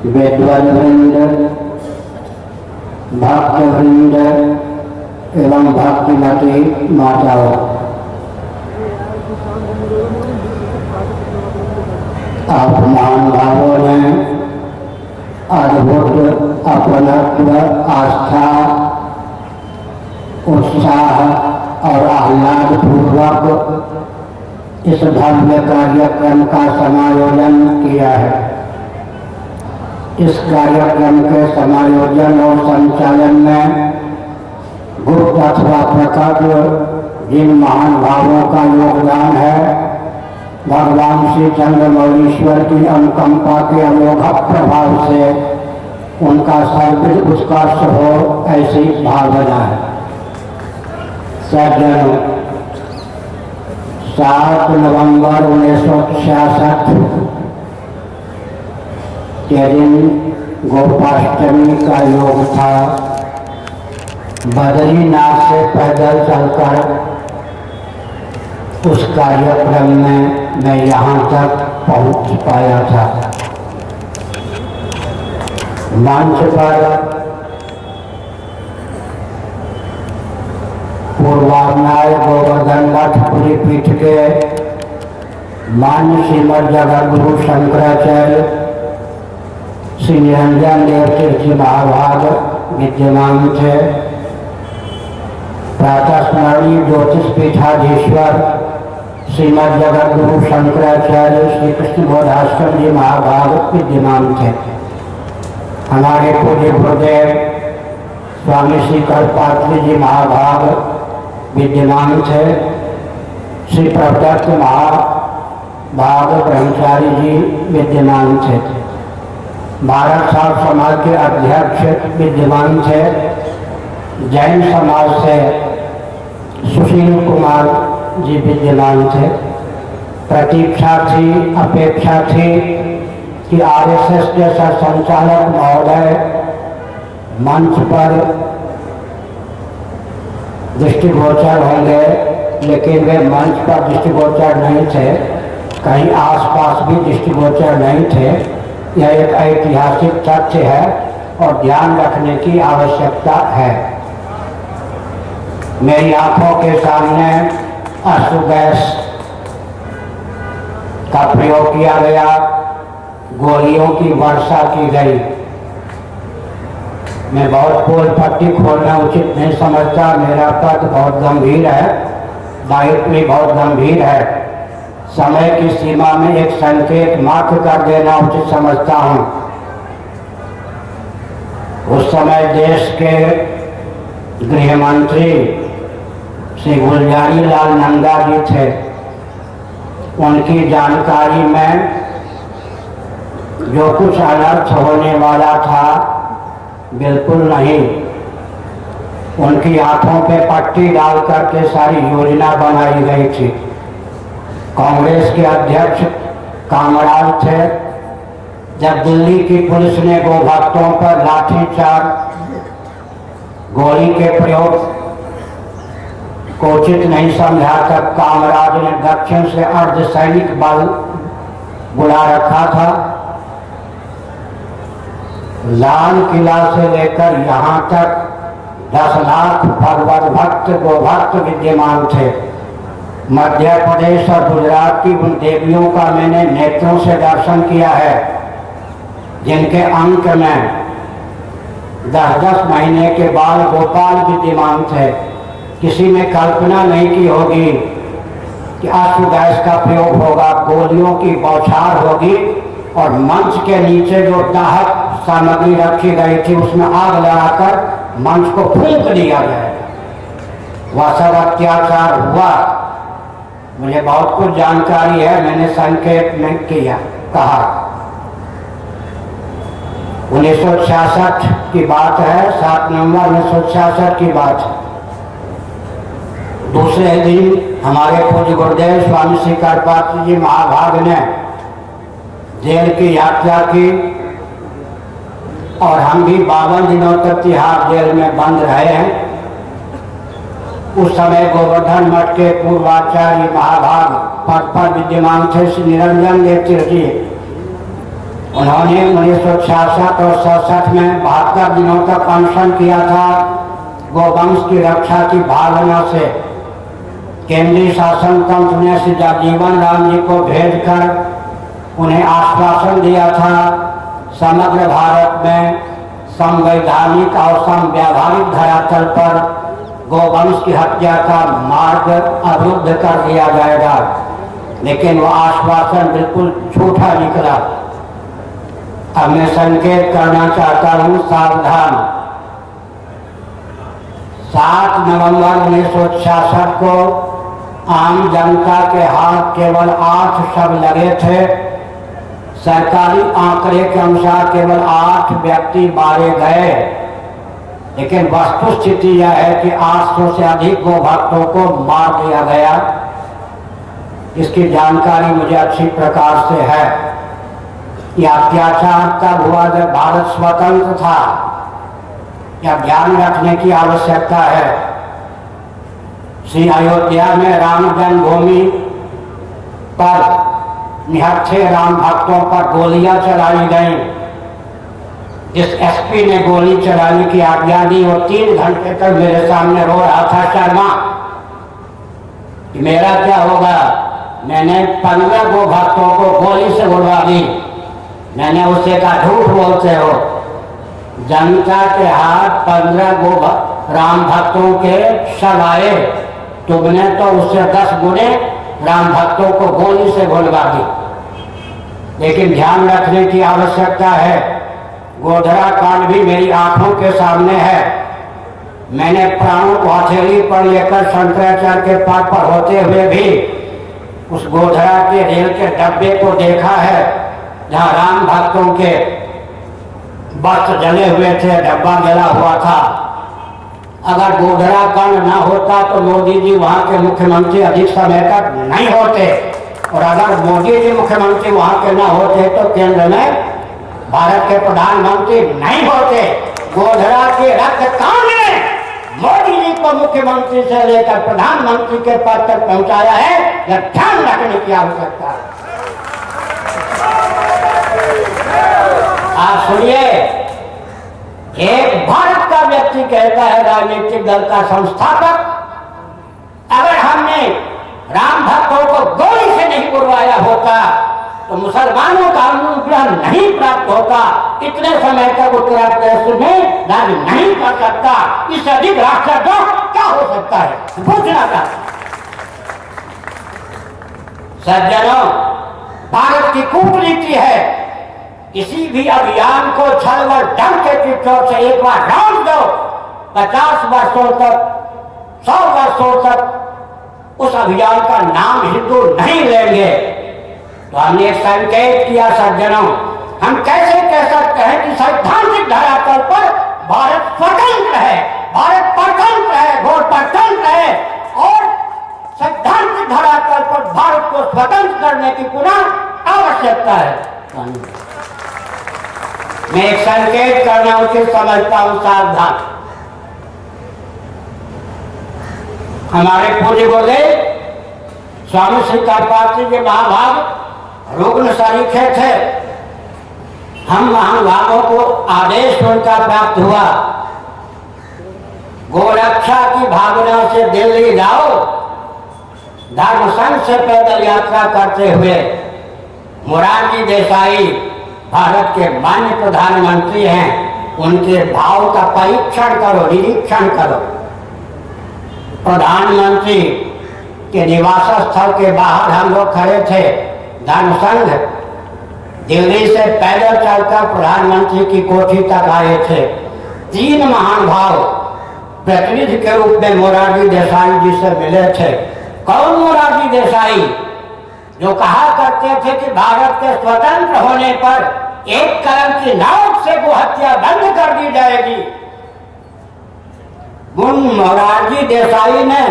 विद्वद्वृंद, भक्तवृंद एवं भक्तिमती माताओं, आप महान भावों ने अद्भुत अपनत्व, आस्था, उत्साह और आह्लाद पूर्वक इस भव्य कार्यक्रम का समायोजन किया है। इस कार्यक्रम के समायोजन और संचालन में गुप्त अथवा प्रकट जिन महान भावों का योगदान है, भगवान श्री चंद्रमौलीश्वर की अनुकंपा के अमोघ प्रभाव से उनका सर्वविध उत्कर्ष हो, ऐसी भावना है। सज्जनों, 7 नवंबर 1966 के दिन गोपाष्टमी का योग था। बद्रीनाथ से पैदल चलकर उस कार्यक्रम में मैं यहाँ तक पहुँच पाया था। मंच पर पूर्वान्याय गोवर्धन मठ पीठ के मान्य श्रीमद जगद्गुरु शंकराचार्य श्री निरंजन देव तीर्थ जी महाभाग विद्यमान थे। प्रातः स्मरणीय ज्योतिष पीठाधीश्वर श्रीमद जगद्गुरु शंकराचार्य श्री कृष्ण बोधाश्रम जी महाभाग विद्यमान थे। हमारे पूज्य गुरुदेव स्वामी श्री कल्पात्री जी महाभाग विद्यमान थे। श्री प्रदत्त महाभाग ब्रह्मचारी जी विद्यमान थे। भारत साहब समाज के अध्यक्ष विद्यमान थे। जैन समाज से सुशील कुमार जी विद्यमान थे। प्रतीक्षा थी, अपेक्षा थी कि आरएसएस जैसा संचालक महोदय मंच पर दृष्टिगोचर होंगे, लेकिन वे मंच पर दृष्टिगोचर नहीं थे, कहीं आसपास भी दृष्टिगोचर नहीं थे। यह एक ऐतिहासिक तथ्य है और ध्यान रखने की आवश्यकता है। मेरी आंखों के सामने अश्रु गैस का प्रयोग किया गया, गोलियों की वर्षा की गई। मैं बहुत पोल पट्टी खोलना उचित नहीं समझता। मेरा पद बहुत गंभीर है, दायित्व भी बहुत गंभीर है। समय की सीमा में एक संकेत मात्र कर देना उचित समझता हूँ। उस समय देश के गृह मंत्री श्री गुलजारी लाल नंदा जी थे। उनकी जानकारी में जो कुछ अनर्थ होने वाला था, बिल्कुल नहीं। उनकी आंखों पे पट्टी डाल करके सारी योजना बनाई गई थी। कांग्रेस के अध्यक्ष कामराज थे। जब दिल्ली की पुलिस ने गोभक्तों पर लाठीचार्ज, गोली के प्रयोग को उचित नहीं समझा, तब कामराज ने दक्षिण से अर्धसैनिक बल बुला रखा था। लाल किला से लेकर यहाँ तक 10 लाख भगवत भक्त गोभक्त विद्यमान थे। मध्य प्रदेश और गुजरात की उन देवियों का मैंने नेत्रों से दर्शन किया है, जिनके अंक में 10-10 महीने के बाद गोपाल विद्यमान थे। किसी ने कल्पना नहीं की होगी कि अश्रु गैस का प्रयोग होगा, गोलियों की बौछार होगी और मंच के नीचे जो दाहक सामग्री रखी गई थी उसमें आग लगाकर मंच को फूंक दिया जाएगा। वह सब अत्याचार हुआ। मुझे बहुत कुछ जानकारी है, मैंने संकेत नहीं किया, कहा। 1966 की बात है, 7 नवंबर 1966 की बात है। दूसरे दिन हमारे पूज्य गुरुदेव स्वामी श्री कल्पात्री जी महाभाग ने जेल की यात्रा की और हम भी 52 दिनों तक तिहाड़ जेल में बंद रहे हैं। उस समय गोवर्धन मठ के पूर्वाचार्य महाभाग पद पर विद्यमान थे श्री निरंजन देव तीर्थ जी। उन्होंने 1966 और 67 में 72 दिनों तक अनशन किया था। गोवंश की रक्षा की भावना से केंद्रीय शासन तंत्र ने श्री जगजीवन राम जी को भेजकर उन्हें आश्वासन दिया था समग्र भारत में संवैधानिक और संवैधानिक धरातल पर गोवंश की हत्या का मार्ग अवरुद्ध कर दिया जाएगा, लेकिन वह आश्वासन बिल्कुल झूठा निकला। अब मैं संकेत करना चाहता हूं, सावधान। 7 नवंबर 1966 को आम जनता के हाथ केवल 8 शव लगे थे। सरकारी आंकड़े के अनुसार केवल 8 व्यक्ति मारे गए, लेकिन वस्तुस्थिति यह है कि 800 से अधिक गोभक्तों को मार दिया गया। इसकी जानकारी मुझे अच्छी प्रकार से है। यह अत्याचार तब हुआ जब भारत स्वतंत्र था। यह ध्यान रखने की आवश्यकता है। श्री अयोध्या में राम जन्मभूमि पर निहत्थे राम भक्तों पर गोलियां चलाई गईं। जिस एसपी ने गोली चलाने की आज्ञा दी वो 3 घंटे तक मेरे सामने रो रहा था, शर्मा कि मेरा क्या होगा। मैंने 15 गोभक्तों को गोली से उड़वा दी। मैंने उससे कहा झूठ बोलते हो। जनता के हाथ 15 राम भक्तों के शव आए, तुमने तो उससे 10 गुने राम भक्तों को गोली से उड़वा दी। लेकिन ध्यान रखने की आवश्यकता है, गोधरा कांड भी मेरी आंखों के सामने है। मैंने प्राणों को हथेली पर लेकर शंकराचार्य के पद पर होते हुए भी उस गोधरा के रेल के डब्बे को देखा है, जहां राम भक्तों के वस्त्र जले हुए थे, डब्बा जला हुआ था। अगर गोधरा कांड न होता तो मोदी जी वहां के मुख्यमंत्री अधिक समय तक नहीं होते, और अगर मोदी जी मुख्यमंत्री वहां के न होते तो केंद्र में भारत के प्रधानमंत्री नहीं होते। गोधरा के रक्त कांड ने मोदी जी को मुख्यमंत्री से लेकर प्रधानमंत्री के पद तक पहुंचाया है। यह ध्यान रखने की आवश्यकता है। आप सुनिए, एक भारत का व्यक्ति कहता है, राजनीतिक दल का संस्थापक, अगर हमने राम भक्तों को गोली से नहीं उड़वाया होता तो मुसलमानों का अनुग्रह नहीं प्राप्त होता। इतने समय तक उत्तर प्रदेश में राज्य नहीं कर सकता। इससे अधिक राष्ट्रद्रोह क्या हो सकता है, पूछना था। सज्जनों, भारत की कूटनीति है, किसी भी अभियान को छल व ढंग के चित्रों से एक बार राउंड दो, 50 वर्षों तक, 100 वर्षों तक उस अभियान का नाम हिंदू नहीं लेंगे। तो हमने संकेत किया, सज्जनों, हम कैसे कह सकते हैं कि सैद्धांतिक धरातल पर भारत स्वतंत्र है, भारत परतंत्र है, घोर परतंत्र है, और सैद्धांतिक धरातल पर भारत को स्वतंत्र करने की पुनः आवश्यकता है। मैं एक संकेत करना उचित समझता हूं, सावधान। हमारे पूज्य गुरुदेव स्वामी श्री करपात्री के महाभाग रुग्ण सरीखे थे। हम महाभागों को आदेश उनका प्राप्त हुआ, गोरक्षा की भावना से दिल्ली जाओ। धर्म संघ से पैदल यात्रा करते हुए मोरारजी देसाई भारत के माननीय प्रधानमंत्री हैं, उनके भाव का परीक्षण करो, निरीक्षण करो। प्रधानमंत्री के निवास स्थल के बाहर हम लोग खड़े थे। धर्म संघ दिल्ली से पैदल चलकर प्रधानमंत्री की कोठी तक आए थे। 3 महान भाव प्रतिनिधि के रूप में मोरारजी देसाई जी से मिले थे। कौन मोरारजी देसाई? जो कहा करते थे कि भारत के स्वतंत्र होने पर 1 कलम की नोट से गोहत्या बंद कर दी जाएगी। उन मोरारजी देसाई ने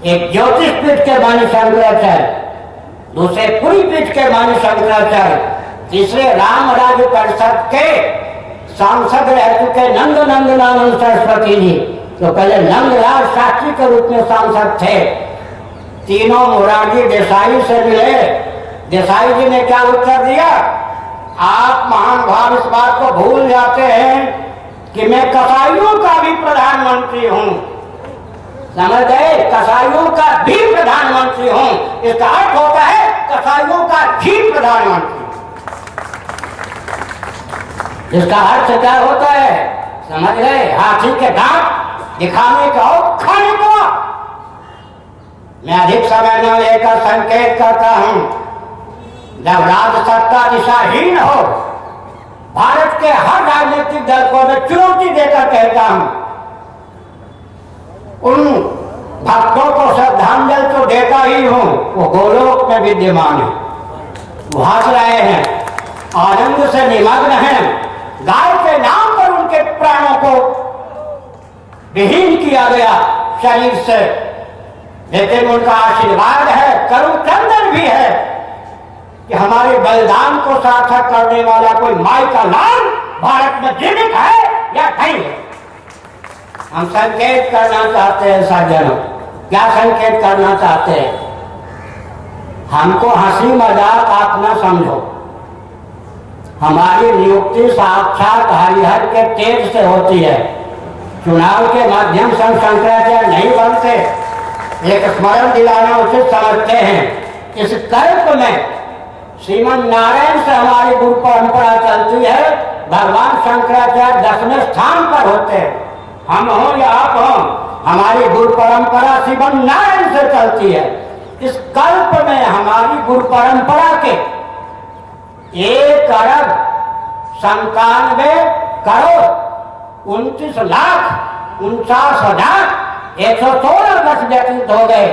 एक ज्योतिष पीठ के मानी शंकराचार्य, दूसरे पुरी पीठ के मानी शंकराचार्य, तीसरे राम राज्य परिषद के सांसद रह चुके नंदनंदनानंद सरस्वती जी, तो पहले नंदलाल शास्त्री के रूप में सांसद थे। तीनों मोरारजी देसाई से मिले। देसाई जी ने क्या उत्तर दिया? आप महान भाव इस बात को भूल जाते हैं कि मैं कसाईयों का भी प्रधानमंत्री हूं। समझ गए? कसाईयों का भी प्रधानमंत्री हूं। इसका अर्थ होता है कसाईयों का भी प्रधानमंत्री। इसका अर्थ क्या होता है? समझ गए? हाथी के दांत दिखाने का और खाने का। मैं अधिक समय न लेकर संकेत करता हूं, जब राज सत्ता दिशाहीन हो, भारत के हर राजनीतिक दल को मैं चुनौती देकर कहता हूं, उन भक्तों को श्रद्धांजलि तो देता ही हूं, वो गोलोक में विद्यमान है, वो हंस रहे हैं, आनंद से निमग्न हैं। गाय के नाम पर उनके प्राणों को विहीन किया गया शरीर से, लेकिन उनका आशीर्वाद है, करुण क्रंदन भी है कि हमारे बलिदान को सार्थक करने वाला कोई माई का लाल भारत में जीवित है या नहीं है। हम संकेत करना चाहते हैं सज्जनों, क्या संकेत करना चाहते हैं? हमको हंसी मजाक आप न समझो। हमारी नियुक्ति साक्षात हरिहर के तेज से होती है। चुनाव के माध्यम से हम शंकराचार्य नहीं बनते। एक स्मरण दिलाना उचित समझते हैं। इस कल्प में श्रीमन नारायण से हमारी गुरु परंपरा चलती है। भगवान शंकराचार्य 10वें स्थान पर होते हैं। हम हों या आप हों, हमारी गुरु परंपरा श्रीमन नारायण से चलती है। इस कल्प में हमारी गुरु परंपरा के 1 अरब 97 करोड़ 29 लाख 49,116 वर्ष व्यतीत हो गए।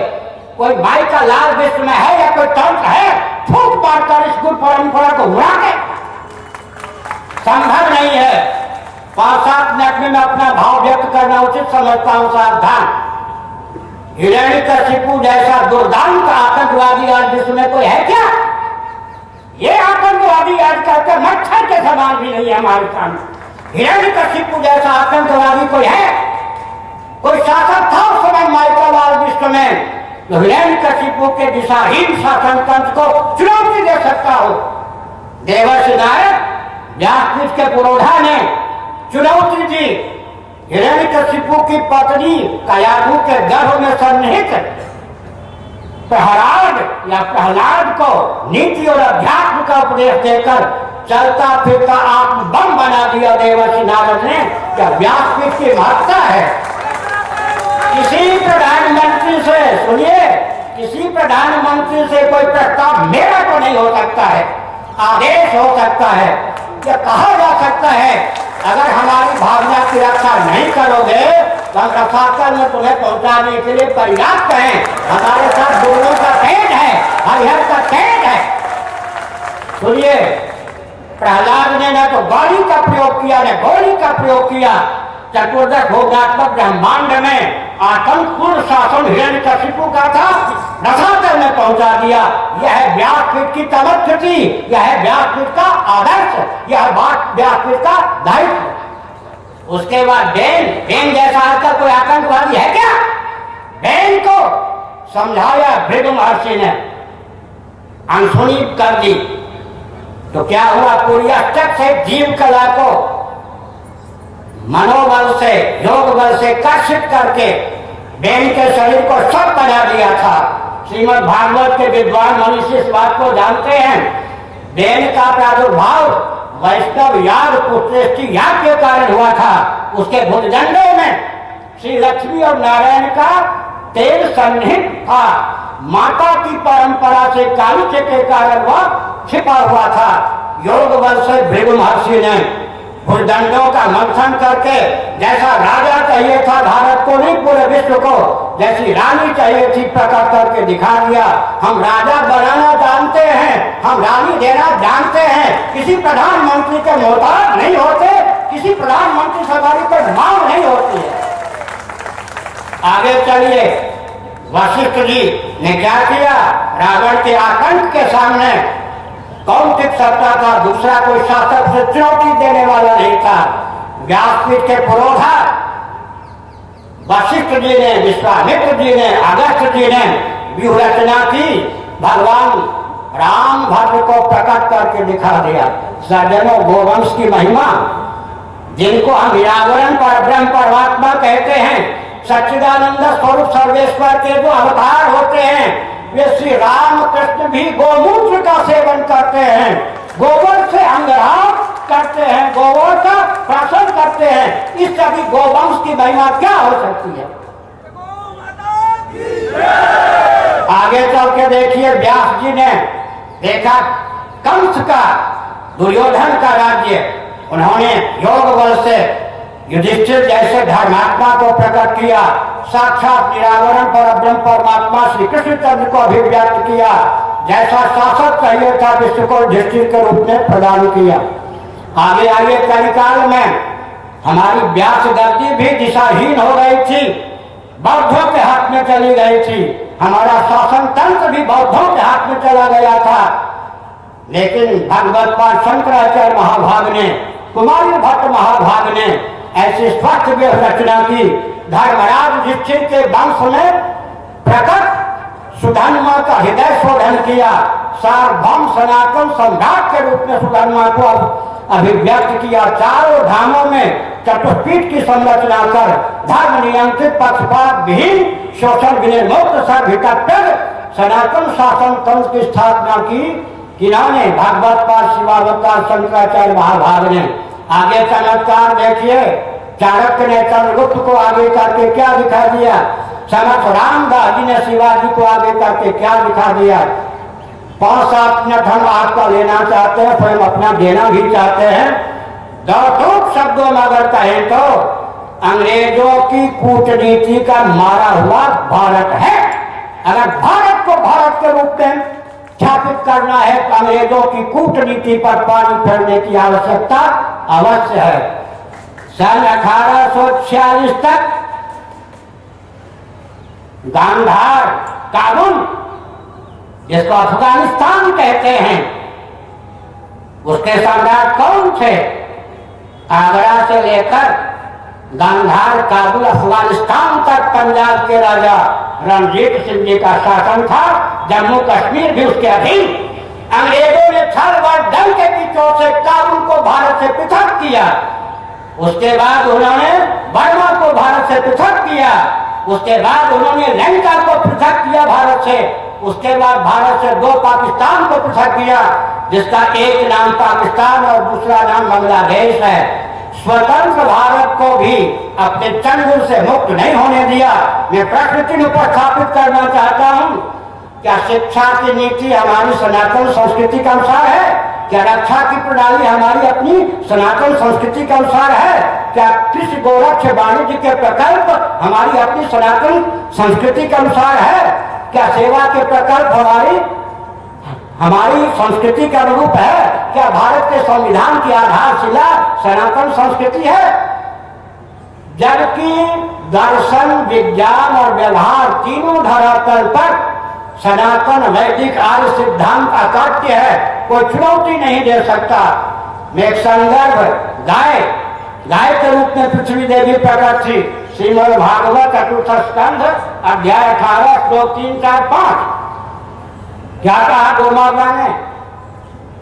कोई माई का लाल विश्व में है या कोई तंत्र है फूक मारकर इस गुरु परंपरा को उड़ा दे? संभव नहीं है। 5-7 मिनट में मैं अपना भाव व्यक्त करना उचित समझता हूं। सावधान, हिरण्यकशिपु जैसा दुर्दांत आतंकवादी आज विश्व में कोई है क्या? ये आतंकवादी आज करके मच्छर के समान भी नहीं है हमारे सामने। हिरण्यकशिपु जैसा आतंकवादी कोई है? कोई शासक था उस समय माइकल विश्व में तो हिरण्यकशिपु के दिशाहीन शासन तंत्र को चुनौती दे सकता हो? देवर्षि नारद व्यासपीठ के पुरोधा ने चुनौती दी। हिरण्यकशिपु की पत्नी कयाधु के गर्भ में सन्निहित प्रहलाद को नीति और अध्यात्म का उपदेश देकर चलता फिरता आत्म बम बना दिया देवर्षि नारद ने। क्या व्यासपीठ की महत्ता है? किसी प्रधानमंत्री से, सुनिए, किसी प्रधानमंत्री से कोई प्रस्ताव मेरा तो नहीं हो सकता है, आदेश हो सकता है, या कहा जा सकता है अगर हमारी भावना की रक्षा नहीं करोगे तो हम रफाकल में तुम्हें पहुंचाने के लिए पर्याप्त हैं। हमारे साथ दोनों का तेज है, हरिहर का तेज है। सुनिए, प्रहलाद ने न तो गाड़ी का प्रयोग किया न गोली का प्रयोग किया। चतुर्दश भोगात्मक ब्रह्मांड में आतंकपूर्ण शासन हिरण्यकशिपु का था, रसातल में पहुंचा दिया। यह है व्यासपीठ की तमस्थिति, यह है व्यासपीठ का आदर्श, यह है व्यासपीठ का दायित्व। उसके बाद बेन जैसा आजकल कोई आतंकवादी है क्या? बेन को समझाया भृगु महर्षि ने, अनसुनी कर दी तो क्या हुआ? पूरी अष्टक से जीव कला को मनोबल से, योग बल से कर्षित करके बेन के शरीर को सब बना दिया था। श्रीमद् भागवत के विद्वान मनुष्य इस बात को जानते हैं। बेन का प्रादुर्भाव वैष्णव याग पुत्रेष्टि याग के कारण हुआ था। उसके भुजदंडों में श्री लक्ष्मी और नारायण का तेज सन्निहित था। माता की परंपरा से कालुष्य के कारण वह छिपा हुआ था। योग बल से भृगु महर्षि ने भुजदंडों का मंथन करके जैसा राजा चाहिए था भारत को नहीं पूरे विश्व को, जैसी रानी चाहिए थी प्रकट करके दिखा दिया। हम राजा बनाना जानते हैं, हम रानी देना जानते हैं। किसी प्रधानमंत्री के मोहताज नहीं होते, किसी प्रधानमंत्री से हमारी कोई मांग नहीं होती है। आगे चलिए, वशिष्ठ जी ने क्या किया? रावण के आतंक के सामने कौन टिक सकता था? दूसरा कोई शासक से चुनौती देने वाला नहीं था। व्यासपीठ के पुरोधा वशिष्ठ जी ने, विश्वामित्र जी ने, अगस्त्य जी ने व्यूह रचना की। भगवान राम भद्र को प्रकट करके दिखा दिया। सज्जनों, गोवंश की महिमा, जिनको हम निरावरण पर ब्रह्म परमात्मा कहते हैं, सच्चिदानंद स्वरूप सर्वेश्वर के जो अवतार होते हैं, वे श्री राम कृष्ण भी गोमूत्र का सेवन करते हैं, गोबर से अंगराग करते हैं, गोबर का प्राशन करते हैं। इस सभी गोवंश की महिमा क्या हो सकती है? आगे चल के देखिए, व्यास जी ने देखा कंस का, दुर्योधन का राज्य, उन्होंने योग बल से युधिष्ठिर जैसे धर्मात्मा को प्रकट किया, साक्षात निरावरण पर ब्रह्म परमात्मा श्री कृष्ण चंद्र को अभिव्यक्त किया, जैसा शासक चाहिए था विश्व को युधिष्ठिर के रूप में प्रदान किया। आगे आगे कलिकाल में हमारी व्यास गद्दी भी दिशाहीन हो गई थी, बौद्धों के हाथ में चली गई थी, हमारा शासन तंत्र भी बौद्धों के हाथ में चला गया था। लेकिन भगवत पाद शंकराचार्य महाभाग ने, कुमारी भट्ट महाभाग ने ऐसी स्वस्थ रचना की, धर्मराज युधिष्ठिर के वंश में प्रकट सुधन्मा का हृदय शोधन किया, सार्वभौम सनातन सम्राट के रूप में सुधन्मा को अभिव्यक्त किया, चारों धामों में चतुष्पीठ की संरचना कर धर्म नियंत्रित पक्षपात विहीन शोषण विनिर्मुक्त सर्वहितप्रद सनातन शासन तंत्र की स्थापना की। किन्होंने? भागवत पाद शिवावतार शंकराचार्य महाभाग ने। आगे चमत्कार देखिए, चाणक्य ने चंद्रगुप्त को आगे करके क्या दिखा दिया, समर्थ रामदास जी ने शिवाजी को आगे करके क्या दिखा दिया। 5-7 मिनट हम आपका लेना चाहते हैं, स्वयं अपना देना भी चाहते हैं। दो टूक शब्दों में अगर कहें तो अंग्रेजों की कूटनीति का मारा हुआ भारत है। अगर भारत को भारत के रूप में स्थापित करना है तो अंग्रेजों की कूटनीति पर पानी फेरने की आवश्यकता अवश्य है। सन 1846 तक गांधार कानून, जिसको अफगानिस्तान कहते हैं, उसके सम्राट कौन थे? आगरा से लेकर गांधार काबुल अफगानिस्तान तक पंजाब के राजा रणजीत सिंह जी का शासन था, जम्मू कश्मीर भी उसके अधीन। अंग्रेजों ने छल व दल के बीचों से काबुल को भारत से पृथक किया, उसके बाद उन्होंने बर्मा को भारत से पृथक किया, उसके बाद उन्होंने लंका को पृथक किया भारत से, उसके बाद भारत से 2 पाकिस्तान को पृथक किया, जिसका एक नाम पाकिस्तान और दूसरा नाम बांग्लादेश है। स्वतंत्र भारत को भी अपने चंगुल से मुक्त नहीं होने दिया। मैं प्रश्न चिन्ह उपस्थापित करना चाहता हूँ, क्या शिक्षा की नीति हमारी सनातन संस्कृति के अनुसार है? क्या रक्षा की प्रणाली हमारी अपनी सनातन संस्कृति के अनुसार है? क्या कृषि गोरक्ष वाणिज्य के प्रकल्प हमारी अपनी सनातन संस्कृति के अनुसार है? क्या सेवा के प्रकल्प हमारी संस्कृति के अनुरूप है? क्या भारत के संविधान की आधारशिला सनातन संस्कृति है? जबकि दर्शन, विज्ञान और व्यवहार तीनों धरातल पर सनातन वैदिक आर्य सिद्धांत अकाट्य है, कोई चुनौती नहीं दे सकता। में एक संदर्भ, गाय के रूप में पृथ्वी देवी प्रकट थी। श्रीमद् भागवत चतुर्थ स्कंध अध्याय 18 श्लोक 3, 4, 5। क्या कहा गौ माता ने?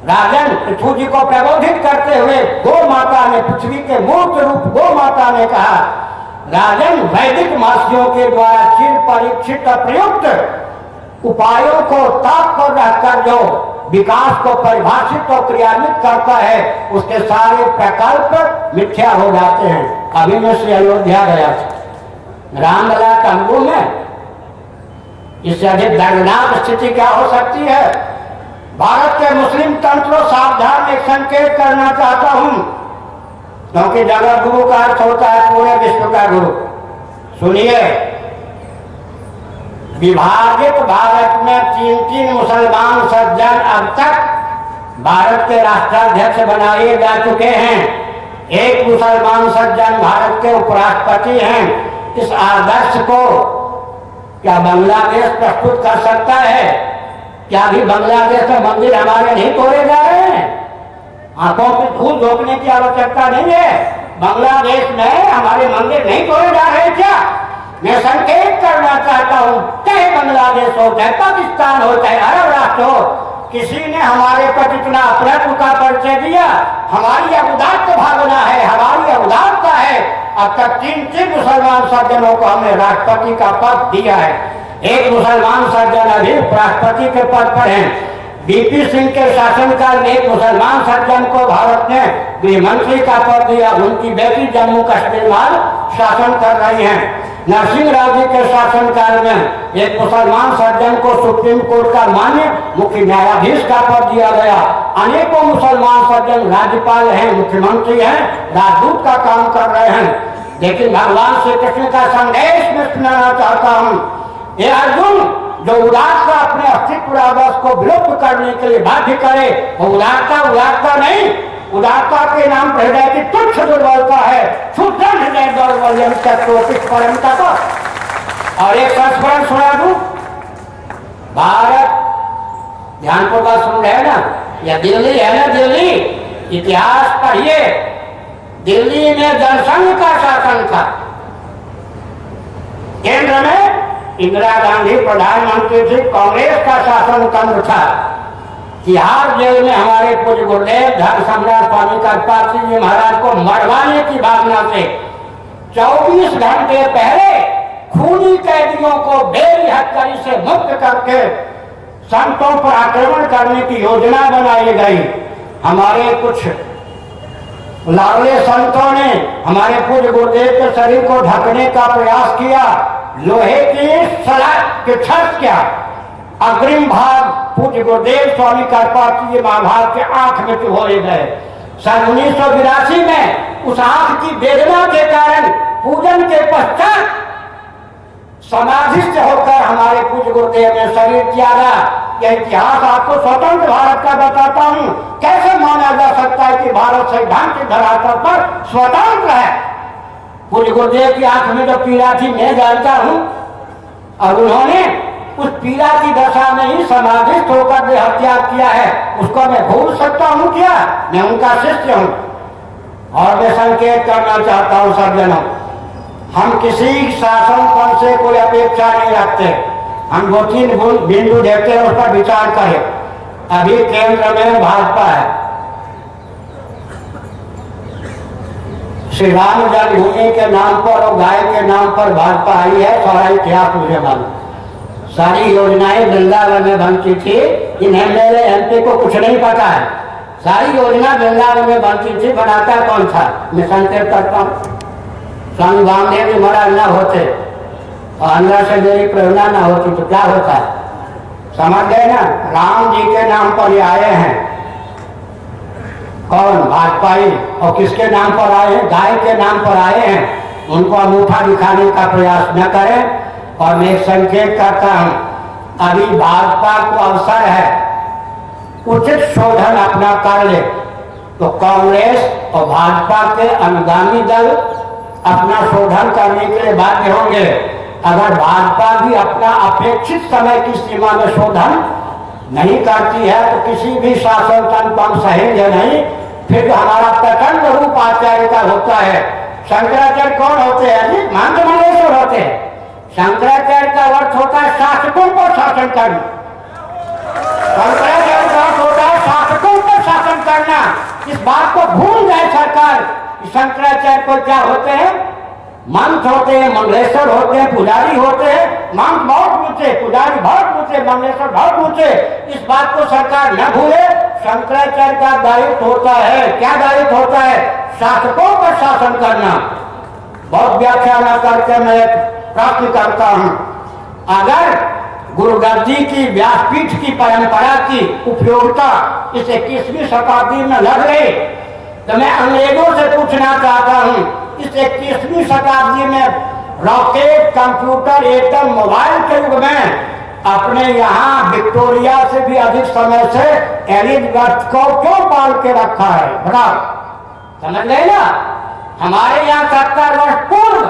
राजन पृथ्वी जी को प्रबोधित करते हुए गौ माता ने, पृथ्वी के मूर्त रूप गौ माता ने कहा, राजन वैदिक महर्षियों के द्वारा चिर परीक्षित प्रयुक्त उपायों को ताप पर रहकर जो विकास को परिभाषित और क्रियान्वित करता है, उसके सारे प्रकल्प मिथ्या हो जाते हैं। अभी मैं श्री अयोध्या गया था, रामलला तंबू में, इससे अधिक दर्दनाक स्थिति क्या हो सकती है? भारत के मुस्लिम तंत्र सावधान एक संकेत करना चाहता हूं, क्योंकि जगत गुरु का अर्थ होता है पूरे विश्व का गुरु। सुनिए, विभाजित भारत में 3 मुसलमान सज्जन अब तक भारत के राष्ट्राध्यक्ष बनाए जा चुके हैं। एक मुसलमान सज्जन भारत के उपराष्ट्रपति हैं। इस आदर्श को क्या बांग्लादेश प्रस्तुत कर सकता है? क्या अभी बांग्लादेश में मंदिर हमारे नहीं तोड़े जा रहे हैं? आंखों पे धूल झोंकने की आवश्यकता नहीं है। बांग्लादेश में हमारे मंदिर नहीं तोड़े जा रहे क्या? मैं संकेत करना चाहता हूँ, चाहे बांग्लादेश हो, चाहे पाकिस्तान हो, चाहे अरब राष्ट्र हो, किसी ने हमारे पर इतना अपराध का परिचय दिया। हमारी उदारता भावना है, हमारी उदारता है। अब तक 3 मुसलमान सज्जनों को हमने राष्ट्रपति का पद दिया है। एक मुसलमान सज्जन अभी राष्ट्रपति के पद पर हैं। बीपी सिंह के शासनकाल में एक मुसलमान सज्जन को भारत ने गृह मंत्री का पद दिया। उनकी बेटी जम्मू कश्मीर में शासन कर रही हैं। नरसिंह राव जी के शासनकाल में एक मुसलमान सज्जन को सुप्रीम कोर्ट का मान्य मुख्य न्यायाधीश का पद दिया गया। अनेकों मुसलमान सज्जन राज्यपाल हैं, मुख्यमंत्री हैं, राजदूत का काम कर रहे हैं। लेकिन भगवान श्री कृष्ण का संदेश में सुनाना चाहता हूँ, ये अर्जुन जो उदारता अपने अस्तित्व आदर्श को विलुप्त करने के लिए बाध्य करे, वो उदारता नहीं, उदारता के नाम पर हृदय की तुच्छ दुर्बलता है। क्षुद्र हृदय दौर्बल्यम परमता का। और एक संस्मरण सुना दूं, भारत ध्यानपूर्वक सुन रहे ना, यह दिल्ली है ना, दिल्ली इतिहास पढ़िए। दिल्ली में जनसंघ का शासन था। केंद्र में इंदिरा गांधी प्रधानमंत्री थी, कांग्रेस का शासन तंत्र था। तिहाड़ जेल में हमारे पूज्य गुरुदेव धर्म सम्राट स्वामी कृपाल जी महाराज को मरवाने की भावना से 24 घंटे पहले खूनी कैदियों को बेरी हत्यारी से मुक्त करके संतों पर आक्रमण करने की योजना बनाई गई। हमारे कुछ लाडले संतों ने हमारे पूज्य गुरुदेव के शरीर को ढकने का प्रयास किया। लोहे की सलाख के छत क्या अग्रिम भाग पूज्य गुरुदेव स्वामी कृपाल जी महाभारत के आंख में चुभोए गए। सन 1982 में उस आंख की वेदना के कारण पूजन के पश्चात समाधि से होकर हमारे पूज्य गुरुदेव ने शरीर त्यागा। यह इतिहास आपको स्वतंत्र भारत का बताता हूँ। कैसे माना जा सकता है कि भारत संविधान के धरातल पर स्वतंत्र है। पूज्य गुरुदेव की आंख में जो पीड़ा थी मैं जानता हूँ, और उन्होंने उस पीड़ा की दशा में ही समाधिस्थ होकर जो हत्या किया है उसको मैं भूल सकता हूँ क्या? मैं उनका शिष्य हूँ। और मैं संकेत करना चाहता हूँ सज्जनों, हम किसी शासन पद से कोई अपेक्षा नहीं रखते। हम 2-3 बिंदु देखते हैं, उस पर विचार करें। अभी केंद्र में भाजपा है। श्री राम जन्मभूमि के नाम पर और गाय के नाम पर भाजपा आई है। सारा इतिहास मुझे मालूम। सारी योजनाएं वृंदावन में बनती थी। इन एमएलए एमपी को कुछ नहीं पता है। सारी योजना वृंदावन में बनती थी। बनाता कौन था? मैं संकेत करता हूँ, स्वामी वामदेव जी महाराज न होते और अंदर से मेरी प्रेरणा न होती तो क्या होता है? समझ गए ना? राम जी के नाम पर ये आए हैं। कौन? भाजपाई। और किसके नाम पर आए हैं? गाय के नाम पर आए हैं। उनको अंगूठा दिखाने का प्रयास न करें। और मैं एक संकेत करता हूं, अभी भाजपा को अवसर है उचित शोधन अपना कर ले तो कांग्रेस और भाजपा के अनुगामी दल अपना शोधन करने के लिए बाध्य होंगे। अगर भाजपा भी अपना अपेक्षित समय की सीमा में शोधन नहीं करती है तो किसी भी शासन तंत्र को हम सहेंगे नहीं। फिर हमारा प्रचंड रूप आचार्य का होता है। शंकराचार्य कौन होते हैं जी? महंत मंगलेश्वर होते हैं। शंकराचार्य का अर्थ होता है शासकों को शासन करना। शंकराचार्य का अर्थ होता है शासकों को शासन करना। इस बात को भूल जाए सरकार। शंकराचार्य को क्या होते हैं? मंत्र होते हैं, मंगलेश्वर होते हैं, पुजारी होते हैं। मंत्र बहुत ऊंचे, पुजारी बहुत ऊंचे, मंगलेश्वर बहुत ऊंचे। इस बात को सरकार न भूले। शंकराचार्य का दायित्व होता है, क्या दायित्व होता है? शासकों पर शासन करना। बहुत व्याख्या न करके मैं प्राप्त करता हूं, अगर गुरुगद्दी की व्यासपीठ की परंपरा की उपयोगिता इस 21वीं शताब्दी में लग गई तो मैं अंग्रेजों से पूछना चाहता हूं, इस 21वीं शताब्दी में रॉकेट, कंप्यूटर, एटम, मोबाइल के युग में अपने यहाँ विक्टोरिया से भी अधिक समय से एलिजाबेथ को क्यों पाल के रखा है? बताओ, समझ गए ना? हमारे यहाँ 70 वर्ष पूर्व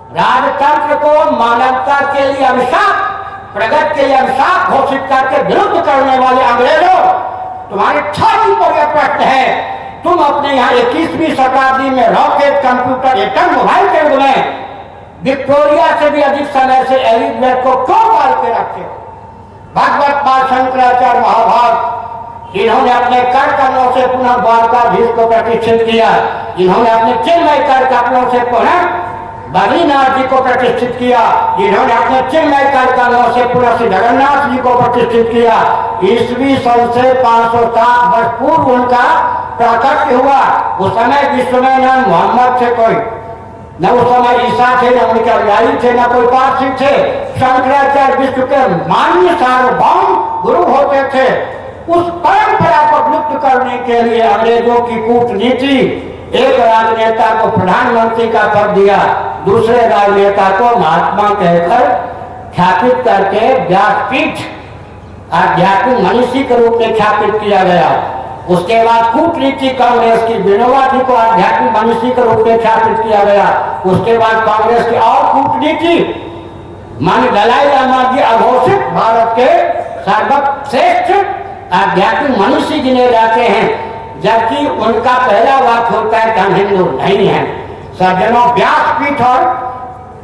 राजतंत्र को मानवता के लिए अभिशाप, प्रगति के लिए अभिशाप घोषित करके विरुद्ध करने वाले अंग्रेजों, तुम्हारी छाती पर यह प्रश्न है, तुम अपने यहाँ 21वीं शताब्दी में रॉकेट, कंप्यूटर, एटम, मोबाइल के युग में विक्टोरिया से भी अधिक समय से एलिजाबेथ को क्यों पाल के रखे हो? भगवत पाद शंकराचार्य महाभाग, इन्होंने अपने कर कमलों से पुनः द्वारकाधीश को प्रतिष्ठित किया, इन्होंने अपने चिन्मय कर कमलों से पुनः बद्रीनाथ जी को प्रतिष्ठित किया, जिन्होंने अपने चिन्मय कर कमलों से पुनः श्री जगन्नाथ जी को प्रतिष्ठित किया। ईस्वी सन से 507 वर्ष पूर्व उनका प्राकट्य हुआ। उस समय विश्व में न मोहम्मद थे कोई, न उस समय ईसा थे, न उनके अनुयायी थे, न कोई पारसी थे। शंकराचार्य विश्व के माननीय सार्वभौम गुरु होते थे। उस परंपरा को विलुप्त करने के लिए अंग्रेजों की कूटनीति, एक राजनेता को प्रधानमंत्री का पद दिया, दूसरे राजनेता को महात्मा कहकर ख्यापित करके व्यासपीठ आध्यात्मिक मनीषी के रूप में ख्यापित किया गया। उसके बाद कूटनीति कांग्रेस की विनोबा जी को आध्यात्मिक मनीषी के रूप में ख्यापित किया गया। उसके बाद कांग्रेस की और कूटनीति मान दलाई लामा जी अघोषित भारत के सर्वश्रेष्ठ आध्यात्मिक मनीषी गिने जाते हैं, जबकि उनका पहला वाक्य होता है कि हम हिंदू नहीं हैं। सज्जनों, व्यासपीठ और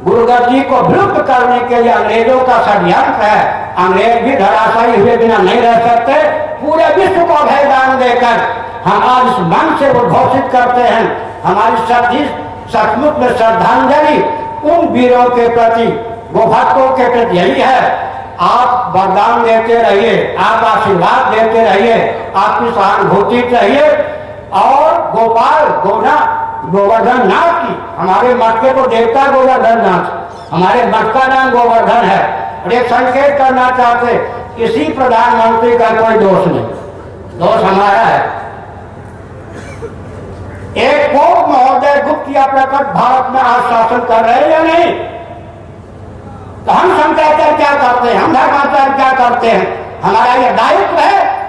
गुरुगद्दी को विलुप्त करने के लिए अंग्रेजों का षड्यंत्र है। अंग्रेज भी धराशायी हुए बिना नहीं रह सकते। पूरे विश्व को अभय दान देकर हम आज इस मंच से उद्घोषित करते हैं हमारी सचमुच में श्रद्धांजलि उन वीरों के प्रति, गोभक्तों के प्रति यही है। आप वरदान देते रहिए, आप आशीर्वाद देते रहिए, आपकी सहानुभूति चाहिए। और गोपाल गोवर्धन नाथ की, हमारे मठ के तो देवता गोवर्धन नाथ, हमारे मठ का नाम गोवर्धन है। और एक संकेत करना चाहते, किसी प्रधानमंत्री का कोई दोष नहीं, दोष हमारा है। एक पोप महोदय गुप्त या प्रकट भारत में आज शासन कर रहे हैं या नहीं? तो हम शंकराचार्य क्या करते हैं, हम धर्माचार्य क्या करते हैं? हमारा यह दायित्व है,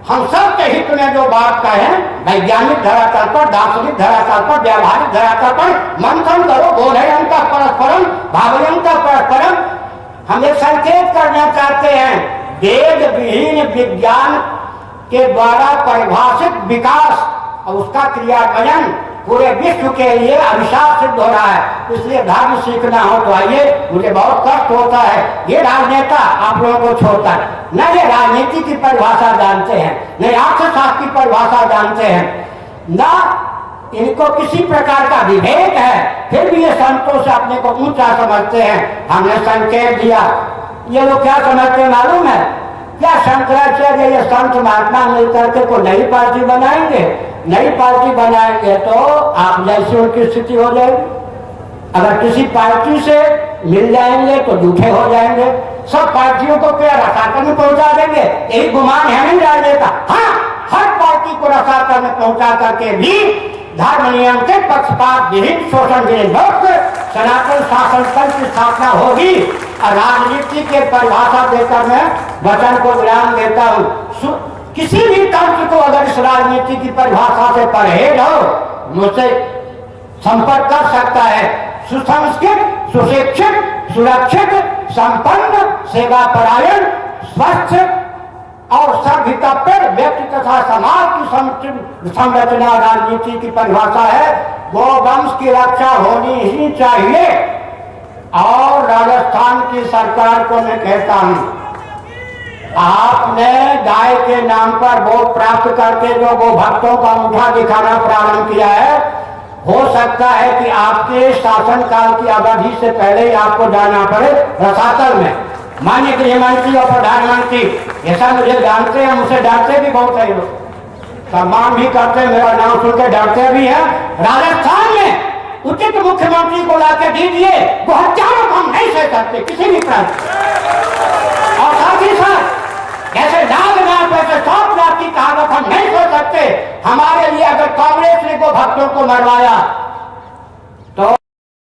हम सब के हित में जो बात कहें, वैज्ञानिक धरातल पर, दार्शनिक धरातल पर, व्यावहारिक धरातल पर मंथन करो, बोधयन का परस्परम, भावयन का परस्परम। हम एक संकेत करना चाहते हैं, वेद विहीन विज्ञान के द्वारा परिभाषित विकास और उसका क्रियान्वयन पूरे विश्व के लिए अभिशाप सिद्ध हो रहा है। इसलिए धर्म सीखना हो तो आइए। मुझे बहुत कष्ट होता है, ये राजनेता आप लोगों को छोड़ता है, न ये राजनीति की परिभाषा जानते हैं, न अर्थशास्त्र की परिभाषा जानते हैं, न इनको किसी प्रकार का विवेक है, फिर भी ये संतों से अपने को ऊंचा समझते हैं। हमने संकेत दिया, ये लोग क्या समझते हैं मालूम है? क्या शंकराचार्य ये संत महात्मा मिलकर के को नई पार्टी बनाएंगे? नई पार्टी बनाएंगे तो आप जैसी उनकी स्थिति हो जाएगी। अगर किसी पार्टी से मिल जाएंगे तो झूठे हो जाएंगे। सब पार्टियों को क्या रसातल में पहुंचा देंगे? यही गुमान है नहीं राजनेता। हाँ, हर पार्टी को रसातल में पहुंचा करके भी धर्म नियम के पक्षपात विहीन शोषण विरोध सनातन शासन तंत्र की स्थापना होगी। और राजनीति के परिभाषा देकर मैं वचन को विराम देता हूँ। किसी भी तंत्र को अगर इस राजनीति की परिभाषा से परहेज हो, मुझसे संपर्क कर सकता है। सुसंस्कृत, सुशिक्षित, सुरक्षित, संपन्न, सेवा परायण, स्वस्थ और सर्वहितपर व्यक्ति तथा समाज की संरचना राजनीति की परिभाषा है। गोवंश की रक्षा होनी ही चाहिए। और राजस्थान की सरकार को मैं कहता हूं, आपने गाय के नाम पर वोट प्राप्त करके जो गोभक्तों का मुखा दिखाना प्रारंभ किया है, हो सकता है कि आपके शासनकाल की अवधि से पहले ही आपको जाना पड़े रसातल में। माननीय गृहमंत्री और प्रधानमंत्री ऐसा मुझे जानते हैं, मुझसे डरते भी बहुत है, सम्मान भी करते हैं, मेरा नाम सुनकर डरते भी हैं। राजस्थान में उचित मुख्यमंत्री को लाकर दीजिए, वो हत्यारों को हम नहीं सह सकते किसी भी प्रांत। और साथ ही साथ जैसे नाग पैसे 100 लाख की कहावत हम नहीं सोच सकते। हमारे लिए अगर कांग्रेस ने को भक्तों को मरवाया तो